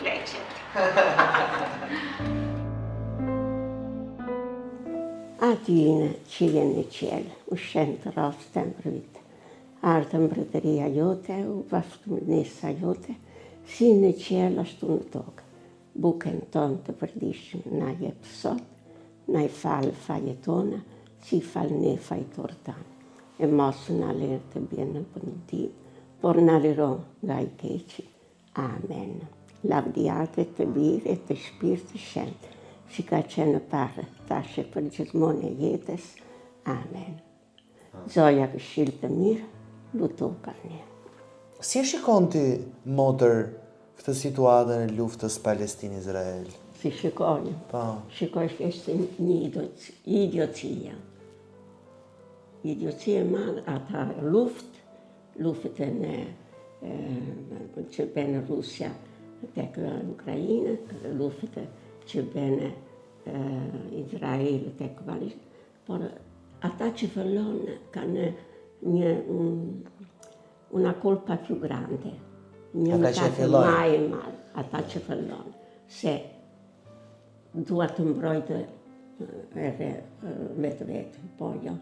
keqet. Atyne që jenë në qelë, u shenë të rastë të mbrëjtë. Ardë mbretëria jote, u vashtu nesa jote, si në qelë ashtu në tokë. Buken tonë të përdishëm na jepë sot, na i falë fajet tona, si falë ne fajtor tanë. E mosë na lërë të bjenë në pëndim, por na liro nga i keqi. Amen. Lavdiate të birë e të shpirë të shentë, si ka qenë parë, tashe për gjithmonë e jetës. Amen. Zoja këshillë të mirë, luto ka një. Si e shikon ti, motër, këtë situatën e luftës Palestinë-Izrael? Si shikoni? Po. Shikoj është një idiocia. Idiocia madhe, ata luftën që bënë Rusja tek Ukrajinë, luftën që bënë Izrael tek Palestinë, por ata që fillojnë kanë una colpa più grande. Ata që fillojnë? Ata që fillojnë. Se duhet të mbrojtë vetë, po jo.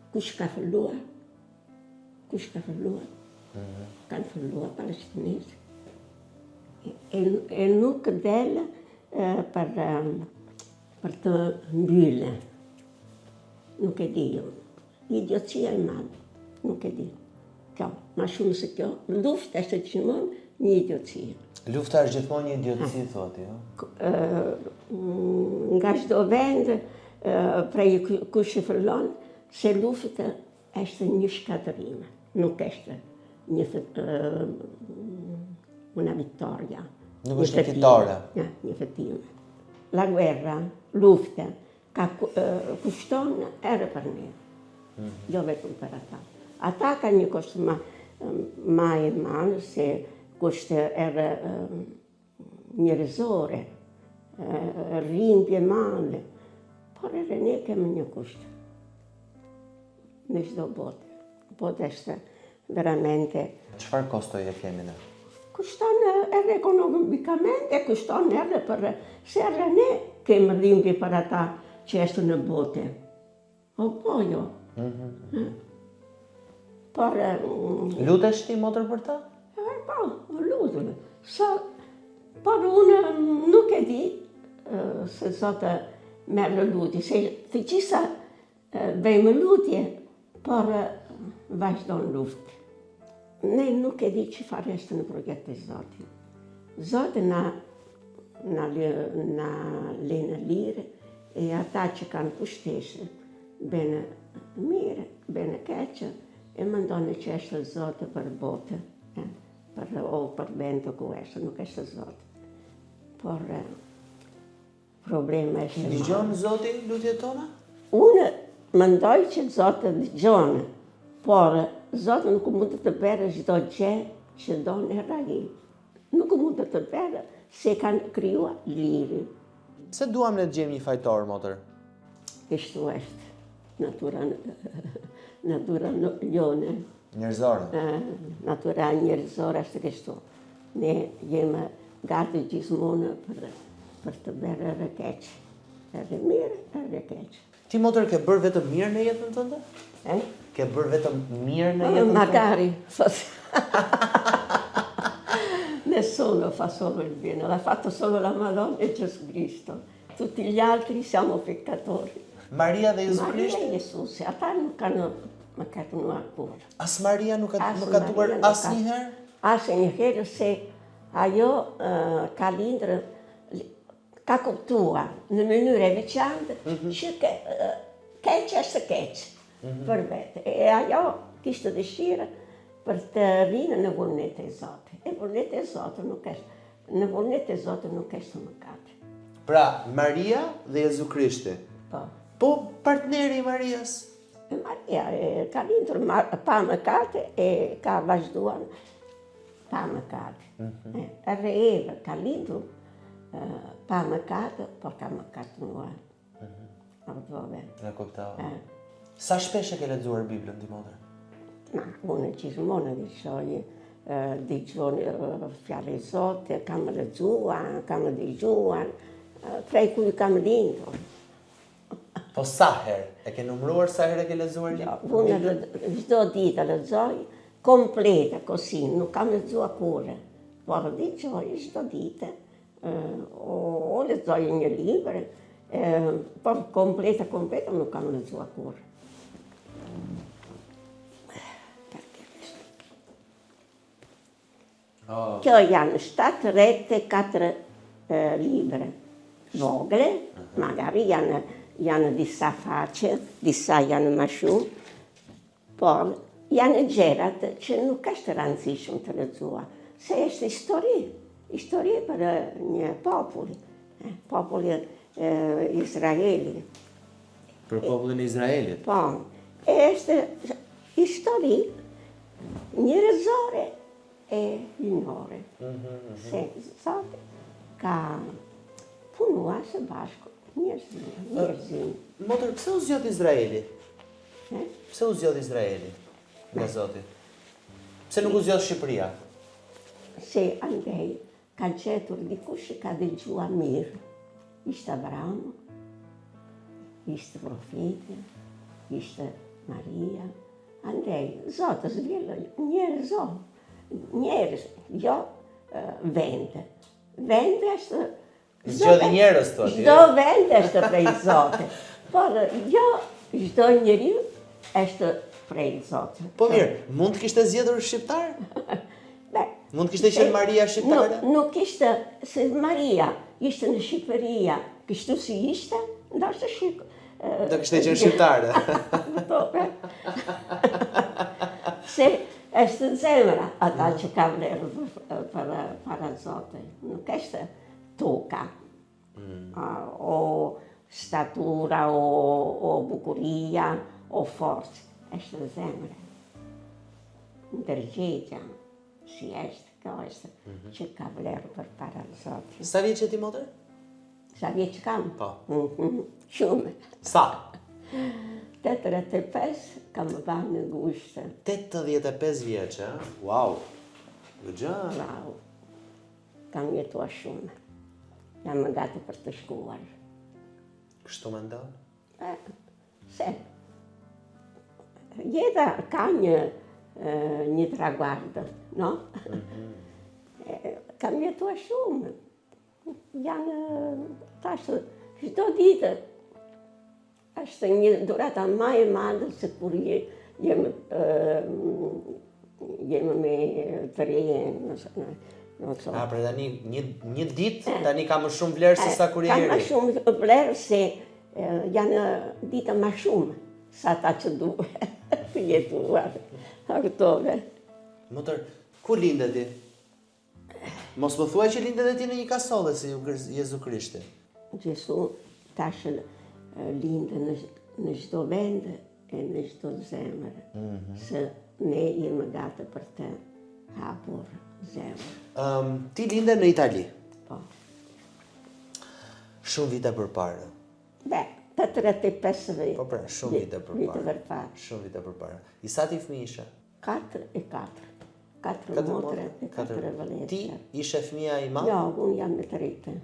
Kush ka filluar? Kanë filluar palestinezë. E nuk del për të mbyllë. Nuk e di jo. Idiocia e madhe. Nuk e di. Kjo, ma shumë se kjo. Lufta është gjithmonë një idiocia. Lufta është gjithmonë një idioci, thotë, jo? Nga çdo vend, prej kush e fillon, se lufta është një shkatërim, nuk është una vittoria. Nuk është një fitore. Një fitime. La guerra, lufta, kushton edhe për ne. Jo vetëm për ata. Ata ka një kusht ma e madhe se kusht edhe njerëzore, rrimbje madhe, por edhe ne kemi një kusht. Në çdo botë. Botë është veramente... Çfarë kostoj e kemi ne? Kushton edhe ekonomikamente, kushton edhe për... Se edhe ne kemi rrimbje për ata që është në botë. O po jo. Por... Lutesh ti, motër, për ta? Po, lutem. Por unë nuk e di se zotë merë lutje, se të gjitha bëjmë lutje, por vazhdon luftë. Ne nuk e di që farë është në projet të Zotit. Zotë na lene lire, e ata që kanë pushteshe, bene mire, bene keqë, e më ndonë që është Zotë për botë, për vend ku është, nuk është Zotë. Por problema është... Dëgjon Zoti lutjet tona? Unë mendoj që Zotë dëgjon, por Zotë nuk mund të bërë çdo gjë që don e rrai. Nuk mund të bërë se kanë krijuar liri. Se duam ne të gjejmë një fajtor, motër? Kështu është natura jone. Njerëzore? Natura njerëzore është kështu. Ne jemi gati gjithmonë për të bërë edhe keq. Edhe mirë, edhe keq. Ti, motër, ke bërë vetëm mirë në jetën tënde? Ke bërë vetëm mirë në jetën tënde? Magari. Nessuno fa solo il bene, l'ha fatto solo la Madonna e Gesù Cristo. Tutti gli altri siamo peccatori. Maria dhe Jezu Krisht? Maria e Jesusi, ata nuk kanë mëkatuar kur. As Maria nuk ka mëkatuar asnjëherë? Asnjëherë se ajo ka lindër, ka kuptuar në mënyrë e veçantë që keq është keq për vetë. E ajo kishte dëshirë për të rinë në vullnetin e Zotit. E vullneti e Zotit nuk është, në vullnetin e Zotit nuk është mëkat. Pra, Maria dhe Jezu Krishti. Po. Po partneri i Marias? Maria ka lindur pa mëkat e ka vazhduar pa mëkat. Edhe Eva ka lindur pa mëkat, por ka mëkatuar. E kuptova. Sa shpesh e ke lexuar Biblën ti, motër? Unë gjithmonë lexoj dëgjoj fjalë e Zotit, kam lexuar, kam dëgjuar, prej kur kam lindur. Po sa herë? E ke numëruar sa herë e ke lexuar librin? Unë çdo ditë lexoj completa così, nuk kam lexuar kurrë, por dëgjoj çdo ditë. O lexoj një libër, por completa nuk kam lexuar kurrë. Kjo janë 7 rette, 4 libri vogël, magari janë disa faqe, disa janë më shumë, por janë gjërat që nuk është rëndësishme të lexuar, se është histori për një popull, populli Izraeli. Për popullin e Izraelit? Po, është histori njerëzore e linore. Se Zoti ka punuar së bashku njerëzim. Motër, pse u zgjodh Izraeli? Eh? Pse u zgjodh Izraeli nga Zoti? Pse nuk u zgjodh Shqipëria? Se andej ka gjetur dikush që ka dëgjuar mirë. Ishte Abraham, ishte profeti, ishte Maria. Andej, Zoti zgjedh njerëz, jo vend. Vend është Zgjodhi njerëz thotë. Çdo vend është prej Zotit. Por jo çdo njeriu është prej Zotit. Po mirë, mund të kishte zgjedhur shqiptar? Mund të kishte qenë Maria shqiptare? Nuk ishte, se Maria ishte në Shqipëria, kështu si ishte, ndoshta do kishte qenë shqiptare. Se është zemra ata që ka vlerë para Zotit, nuk është toka, o statura, o bukuria, o forcë, është zemra. Ndërgjetja, si është, kjo është që ka vlerë për para Zotit. Sa vjeç je ti, motër? Sa vjeç kam? Po. Shumë. Sa? 85 kam banë në gushtë. 85 vjeç, ha? Wow. Gëgjë. Wow. Kam jetuar shumë. Jam gati për të shkuar. Kështu mendon? Se jeta ka një traguardo, no? Kam jetuar shumë. Janë tash çdo ditë është një durata më e madhe se kur jemi me të re, nuk so. Pra tani një ditë tani ka më shumë vlerë se sa kur je i ri. Ka më shumë vlerë se janë dita më shumë sa ata që duhet të jetuar. Aktove. Motër, ku lindet ti? Mos më thuaj që lindet e ti në një kasolle si Jezu Krishti. Gjesu tash lindë në çdo vend e në çdo zemër. Se ne jemi gati për të hapur zemër. Ti linde në Itali? Po. Shumë vite përpara. Të 35 vite. Po pra, shumë vite përpara. Shumë vite përpara. I sa ti fëmijë ishe? 4 e 4. 4 motre e 4 vëllezër. Ti ishe fëmia i madh? Jo, unë jam e tretë.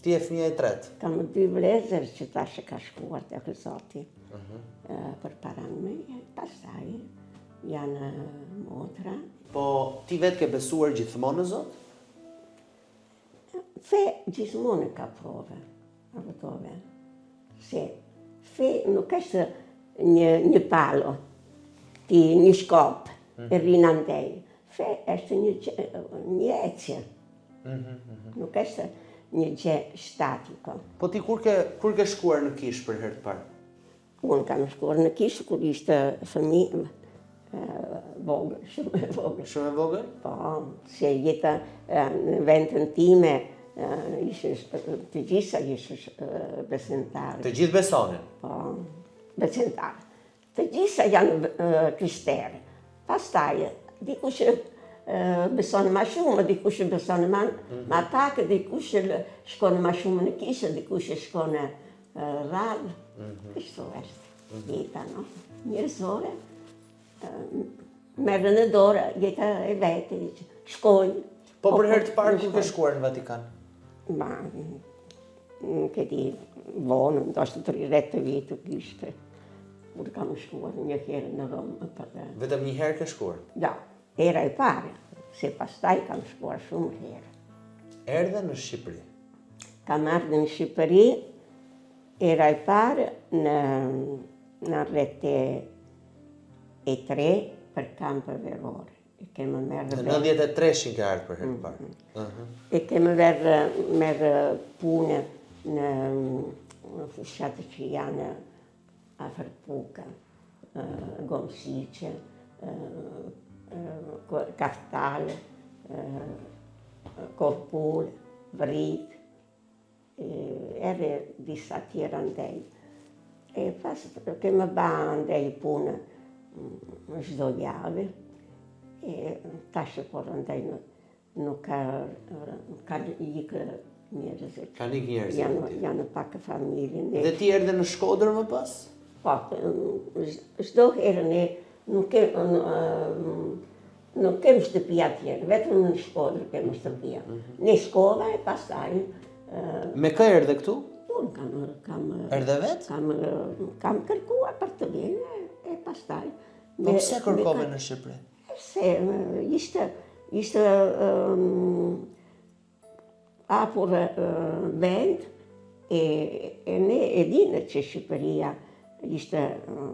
Ti e fëmia e tretë? Kam 2 vëllezër që tash ka shkuar tek Zoti. Përpara meje, pastaj janë motra. Po ti vetë ke besuar gjithmonë në Zot? Fe gjithmonë ka prove. Apo se fe nuk është një palo, një shkop, e rinë andej. Fe është një ecje. Nuk është një gjë statiko. Po ti kur ke shkuar në kish për herë të parë? Unë kam shkuar në kish kur ishte fëmijë vogël, shumë e vogël. Shumë e vogël? Po, se jeta në vendin time të gjitha ishë besimtarë. Të gjithë besonin? Po, besimtarë. Të gjitha janë krishterë. Pastaj, dikush beson ma shumë, dikush beson ma pak, dikush shkon ma shumë në kishë, dikush shkon radhë. Kështu është jeta, no? Njerëzore, merë në dorë, jeta e vete, shkoj. Po për herë të parë ku ke shkuar në Vatikan? Ma, nuk e di, vonë, ndoshta 30 vite kishte. Kur kam shkuar një herë në Romë. Vetëm një herë ke shkuar? Ja, era e pare, se pastaj kam shkuar shumë herë. Erdhe në Shqipëri? Kam ardhur në Shqipëri, era e pare në rreth e 3 për Campo Verore. E kemë merë Në 93 ke ardhur për herë të parë. E kemë merë punë në fushatë që janë afër Puka, Gomsice, Kaftale, Korpul, Vrit, edhe disa tjera ndej. E pas kemë ba ndej punë çdo javë, e tash por ndej nuk ka ikë njerëzit. Ka ikë njerëzit. Janë pak familje. Dhe ti erdhe në Shkodër më pas? Po, çdo herë ne nuk kem shtëpia tjetër, vetëm në Shkodër kem shtëpia. Ne shkova e pastaj. Me kë erdhe këtu? Unë kam Erdhe vetë? Kam kërkuar për të vjenë e pastaj. Po pse kërkove në Shqipëri? Se ishte hapur vend e ne e dinë që Shqipëria ishte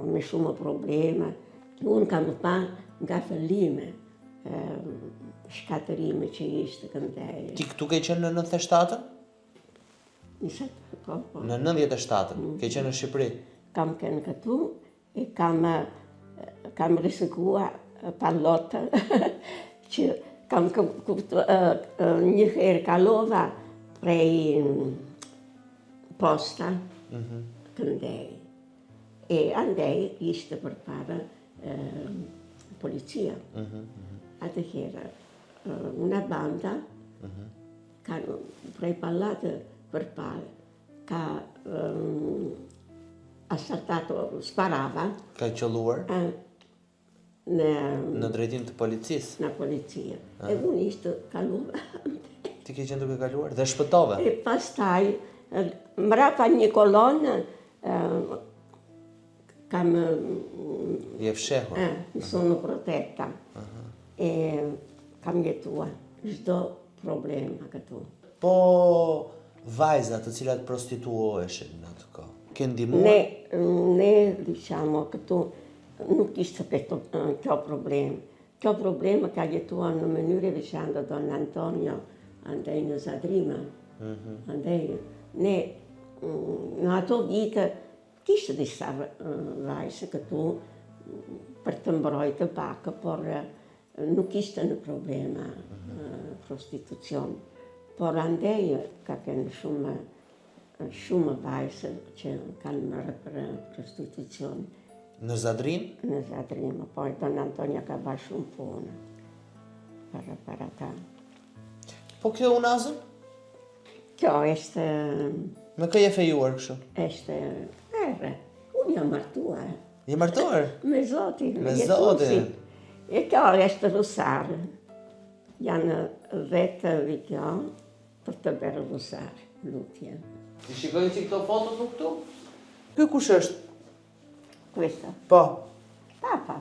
me shumë probleme. Unë kam pa nga fillime shkatërime që ishte këndej. Ti këtu ke qenë në 97-ën? Po. Në 97-ën, ke qenë në Shqipëri? Kam qenë këtu e kam risikuar pallotë që kam një herë kalova prej posta këndej. E andej ishte përpara policia. Atëherë, una banda prej pallate përpara ka assaltato, sparava. Ka qelluar? Në drejtim të policisë? Në policia. E unë ishte kaluar. Ti ke qenë duke kaluar? Dhe shpëtove? E pastaj, mrapa një kolonë, kam... Je fshehur? Sono protetta. E kam jetuar çdo problema këtu. Po vajzat të cilat prostituoheshin në atë kohë, ke ndihmuar? Ne, diciamo, këtu nuk ishte kjo problem. Kjo problem ka jetuar në mënyrë e veçantë Don Antonio, andej në Zadrima. Andej, ne, në ato vite, kishte disa vajze këtu për të mbrojtë pak, por nuk ishte në problema prostitucion. Por andej ka qenë shumë vajze që kanë marrë për prostitucion. Në Zadrim? Në Zadrim, poi Don Antonio ka bërë shumë punë para ta. Po kjo unazën? Kjo është... Me kë je fejuar kështu? Është erë. Unë jam martuar. Je martuar? Me Zotin. Me Zotin. E kjo është rusar. Janë 10 vite për të bërë rusar, lutje. Ti shikoj që këto fotot nuk këtu? Ky kush është? Questa? Po. Papa.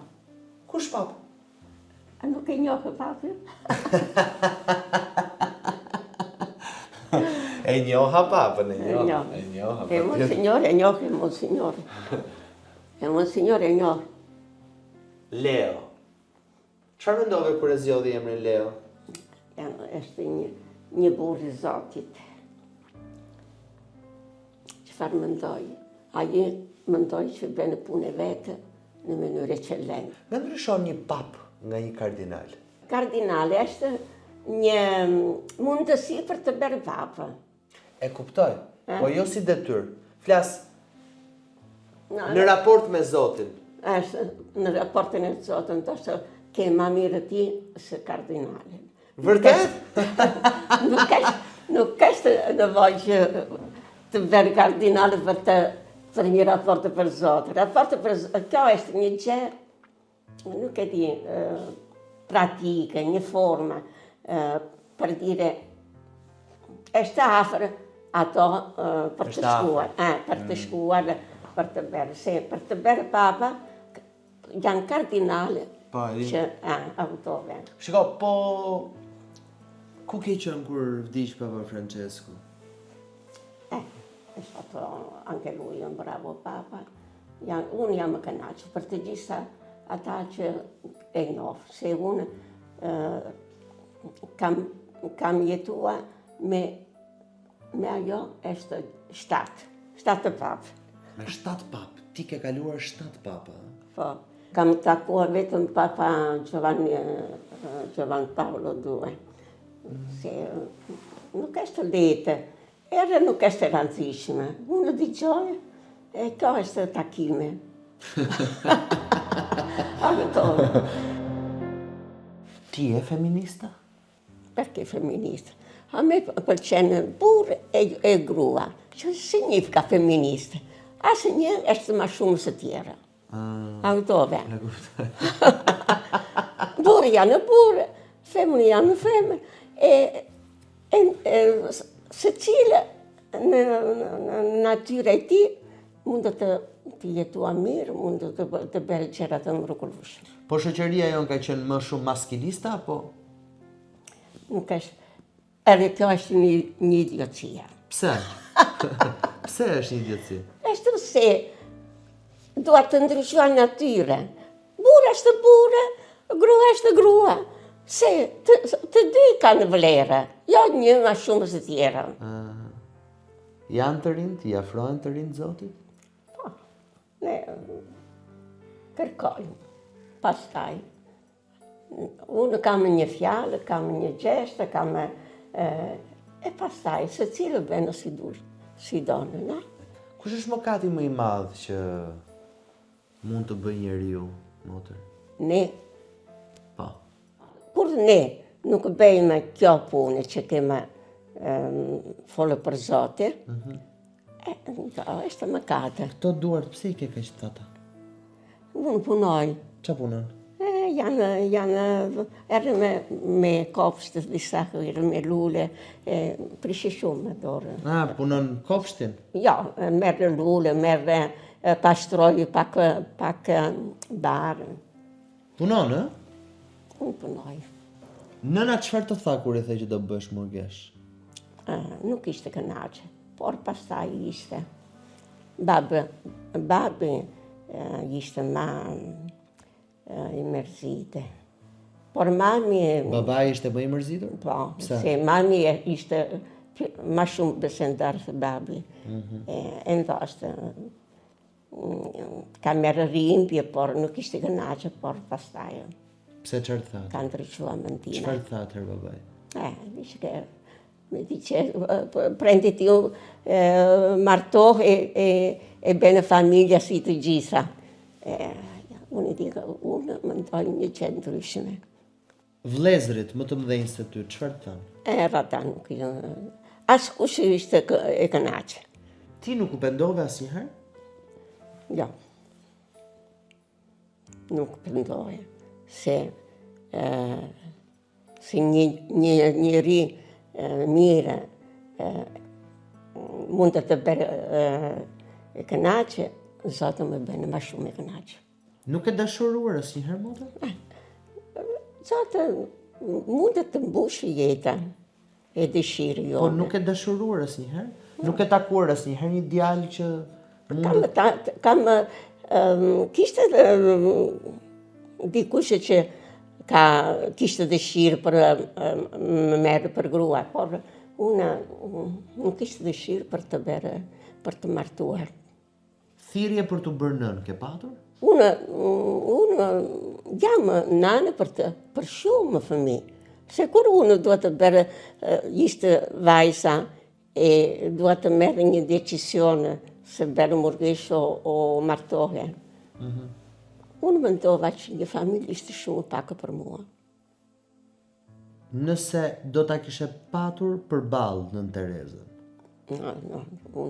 Kush papa? A nuk e njohë papën? E njoha papën, e njoha. E monsignor e njohë, e monsignor. E monsignor e njohë. Leo. Çfarë mendove kur e zgjodhi emrin Leo? Është një burr i Zotit. Çfarë mendoj? Ai mendoj që bën punë vetë në mënyrë eccellente. Nga ndryshon një pap nga një kardinal? Kardinali është një mundësi për të bërë papa. E kuptoj, po jo si detyrë. Flas në raport me Zotin. Është në raportin e Zotit, ndoshta ke më mirë ti se kardinalin. Vërtet? Nuk është nevojë që të bërë kardinali për një raport për Zotin. Raporti për Zotin, kjo është një gjë nuk e di, pratike, një forma, për dire, është afër ato për të shkuar, për të shkuar, për të bërë, se për të bërë papa, janë kardinale që autove. Shiko, po, ku ke qënë kur vdiq Papa Francesco? È stato anche lui un bravo papa. Unë jam e kënaqur për të gjitha ata që e njoh, se unë kam jetuar me ajo është 7 papë. Me 7 papë? Ti ke kaluar 7 papë? Po, kam takuar vetëm Papa Giovanni Paolo II. Se nuk është lehtë, edhe nuk është e rëndësishme. Unë dëgjoj e kjo është takime. Ti je feminista? Perché femminista? A me pëlqen burë e grua. Që signifika feminista? Asnjë është më shumë se tjera. Autove. Burë janë burë, femën janë femë. Se cilë në natyre e ti mund të jetua mirë, mund të bërë gjëra të mrekullueshme. Po shoqëria jonë ka qenë më shumë maskilista, apo? Nuk është, edhe kjo është një idiocia. Pse? Pse është një idiotësi? Është se duhet të ndryshua natyre. Burë është burë, grua është grua. Se të dy kanë vlerë, jo një ma shumë se tjera. Janë të rinë, i afrohen të rinë Zotit? Po, ne kërkojmë, pastaj. Unë kam një fjalë, kam një gjeste, e pastaj, se cilë bënë si donë, ne? Kush është mëkati më i madh që mund të bëjë njeriu, motër? Ne. Po. Kur ne nuk bëjmë kjo punë që kemë folë për Zotin, është mëkate. Këto duart pse i ke kaq thata? Unë punoj. Ç'a punon? Janë edhe me kopshtë disa herë me lule, prishi shumë me dorë. Punon kopshtin? Jo, merë lule, pastroj pak barë. Punon, Unë punoj. Nëna çfarë të tha kur i the që do bësh murgesh? Nuk ishte kënaqe, por pastaj ishte. Babi ishte ma i mërzite. Por mami... Baba ishte më i mërzitur? Po, se mami ishte ma shumë besimtar se babi. E ndoshta ka merë rimpje, por nuk ishte kënaqe, por pastaj... Pse çfarë tha? Ka ndryshua mendime. Çfarë tha atëherë babai? Mi dice, prenditi martoh e bene famiglia si të gjitha. Unë i diga, unë më ndoj një gjë ndryshme. Vlezrit më të mëdhenj se ty, çfarë thanë? Ata nuk janë. Askush ishte e kënaqë. Ti nuk u pendove asnjëherë? Jo. Nuk pendoje. Se një njëri mire mund të bërë e kënaqe, Zotë më bënë ma shumë e kënaqe. Nuk e dashuruar asnjëherë, motër? Zotë mund të mbushë jeta e dëshirë jo. Po nuk e dashuruar asnjëherë? Nuk e takuar asnjëherë një djalë që kishte dikush që kishte dëshirë për më merë për grua, por unë nuk kishte dëshirë për të bërë, për të martuar. Thirrje për të bërë nën, ke patur? Unë jam nane për shumë fëmijë. Se kur unë duhet të bërë, ishte vajza e duhet të merë një decisione se bërë murgesh o martohe. Unë mendova që një familje ishte shumë pak për mua. Nëse do ta kishe patur përballë nën Terezën?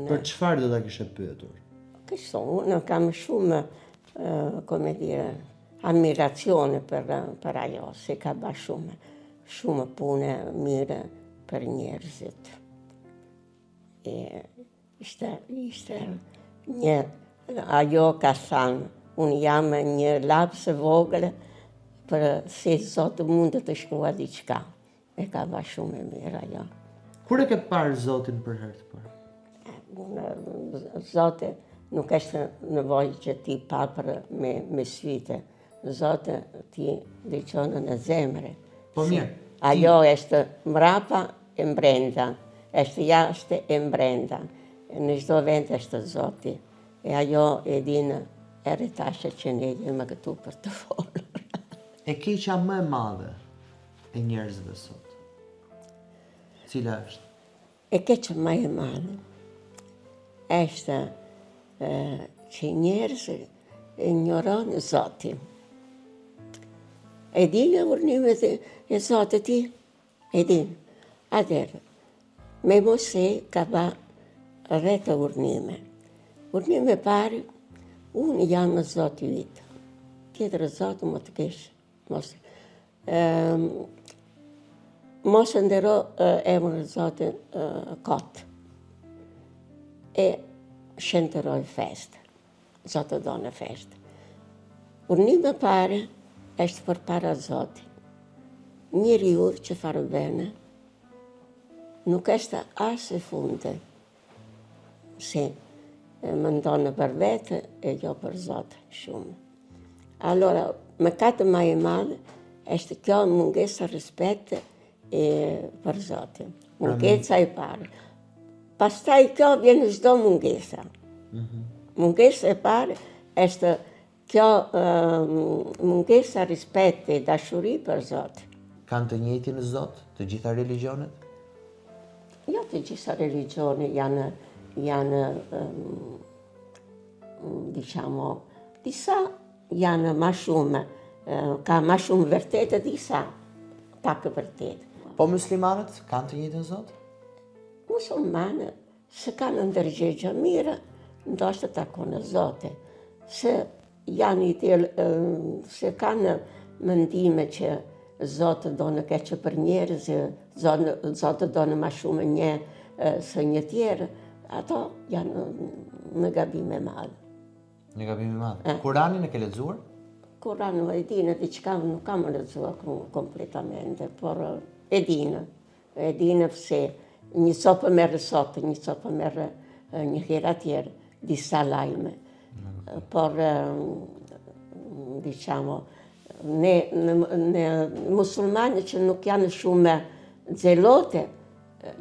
Për çfarë do ta kishe pyetur? Kështu, unë kam shumë, come dire, ammirazione për ajo, se ka ba shumë pune mire për njerëzit. Ishte ajo ka thënë, unë jam një lapës e vogël, për se Zotë mund të shkrua diçka. E ka ba shumë e mirë ajo. Kur e ke parë Zotin për herë të parë? Zotë nuk është nevojë që ti papër me syte. Zotë ti dëgjon në zemre. Po mirë. Ajo është mrapa e mbrenda, është jashtë e mbrenda. Në çdo vend është Zoti. E ajo e dinë erëtashe që ne jemi këtu për të folur. E keqja më e madhe e njerëzve sot, cila është? E keqja më e madhe është që njerëzit ignorojnë Zotin. E dinë urnimet e Zotit ti? E dinë. Atëherë, me Mose ka ba rreth urnime. Urnime parë, unë jam në Zoti yt. Tjetër Zotë më të kesh. Mos ndero emrin Zotin kot. E shëntëroj fest. Zotë do në fest. Urnime parë është për para Zotit. Njeriu që farë bene, nuk është as e funde, se më ndonë për vete e jo për Zotë shumë. Allora, mëkati më i madh është kjo mungesa rispet për Zotin. Mungesa e parë. Pastaj kjo vjen çdo mungesa. Mungesa e parë është kjo mungesa rispeti, dashuri për Zotin. Kanë të njëjtin Zot të gjitha religionet? Jo të gjitha religionet janë diciamo, disa janë ma shumë, ka ma shumë vërtetë, disa pak vërtetë. Po muslimanët kanë të njëjtin Zot? Musulmanë, se kanë ndërgjegje mirë, ndoshta takon Zotin. Se se kanë mendime që Zotë do në keqë për njerëz, Zotë do në ma shumë një së një tjerë, ato janë në gabime madhë. Në gabime madhë. Kuranin e ke lexuar? Kuranin e dinë, diçka nuk kam lexuar kompletamente, por e dinë se një sopë merë sot, një sopë merë një herë atjerë, disa lajme. Por, diciamo, në musulmanë që nuk janë shumë xelote,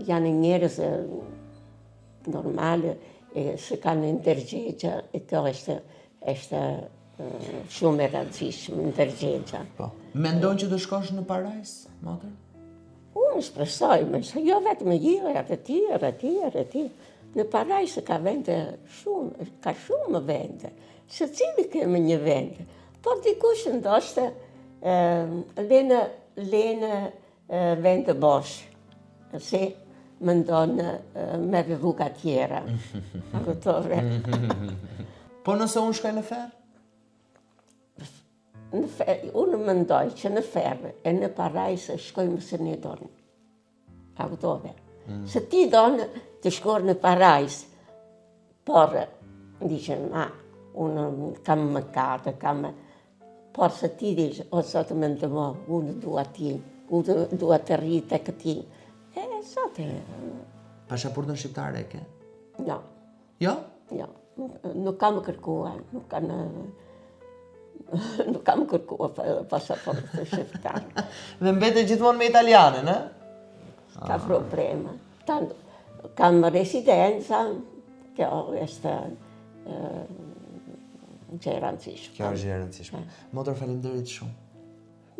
janë njerëz normale, se kanë ndërgjegje, e kjo është shumë e rëndësishme, ndërgjegja. Po. Mendon që do shkosh në parajs, motër? Unë shpresoj, se jo vetëm jo, e tjerë. Në parajs ka vende shumë, ka shumë vende. Se cili kemi një vend. Por dikush ndoshta lene vend bosh, se mendon me rruga tjera. Po nëse unë shkoj në ferë? Unë mendoj që në ferë e në parajs shkojmë se ne donë. A kuptove? Se ti donë të shkor në parajs, por diqen, unë kam mëkate, por se ti diqë, o Zotë më ndëmo, unë dua ti, unë dua të rritë e këti. Zotë... Pasaportën shqiptare e ke? Jo. Jo? Jo, nuk kam kërkuar, nuk kam kërkuar pasaportën shqiptare. Dhe mbete gjithmonë me italianën, Ka problema. Kam residenza, kjo është që e rëndësishme. Kjo është e rëndësishme. Motër, faleminderit shumë.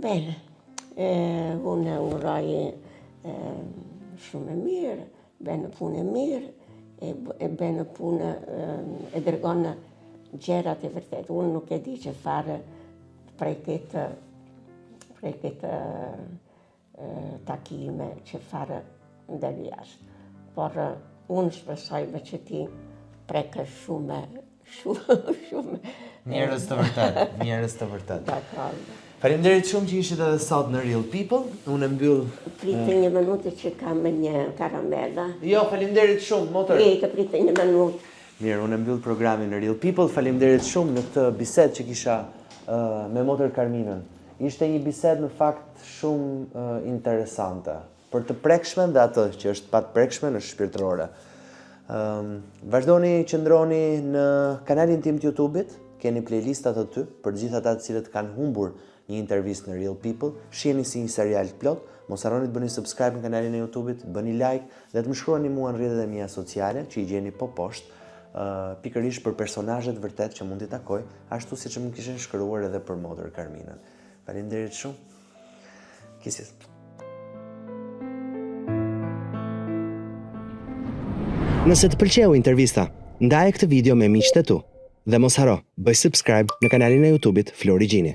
Bene, unë uroj shumë mirë, bene punë mirë, e bene punë, e dërgon gjerat e vërtet. Unë nuk e di që fare prej këtë takime që fare ndër jashtë. Por unë shpresoj me që ti preke shumë Shumë. Njerëz të vërtet, njerëz të vërtet. Dakor. Faleminderit shumë që ishit edhe sot në Real People. Unë e mbyll. Pritë një minutë që kam një karamela. Jo, faleminderit shumë, motor. Të pritë një minutë. Mirë, unë e mbyll programin në Real People. Faleminderit shumë në këtë bisedë që kisha me motor Carminën. Ishte një bisedë në fakt shumë interesante. Për të prekshme dhe atë që është pa të prekshme në shpirtërore. Vazhdoni qëndroni në kanalin tim të YouTube-it, keni playlistat aty për gjithë ata të cilët kanë humbur një intervistë në Real People, shiheni si një serial plot, mos harroni të bëni subscribe në kanalin e YouTube-it, bëni like dhe të më shkruani mua në rrjetet e mia sociale që i gjeni poshtë, pikërisht për personazhet vërtet që mund t'i takoj, ashtu siç më kishin shkruar edhe për motor Carminën. Faleminderit shumë. Kisjes. Nëse të pëlqeu intervista, ndaje këtë video me miqtë e tu dhe mos haro, bëj subscribe në kanalin e YouTube-it Flori Gjini.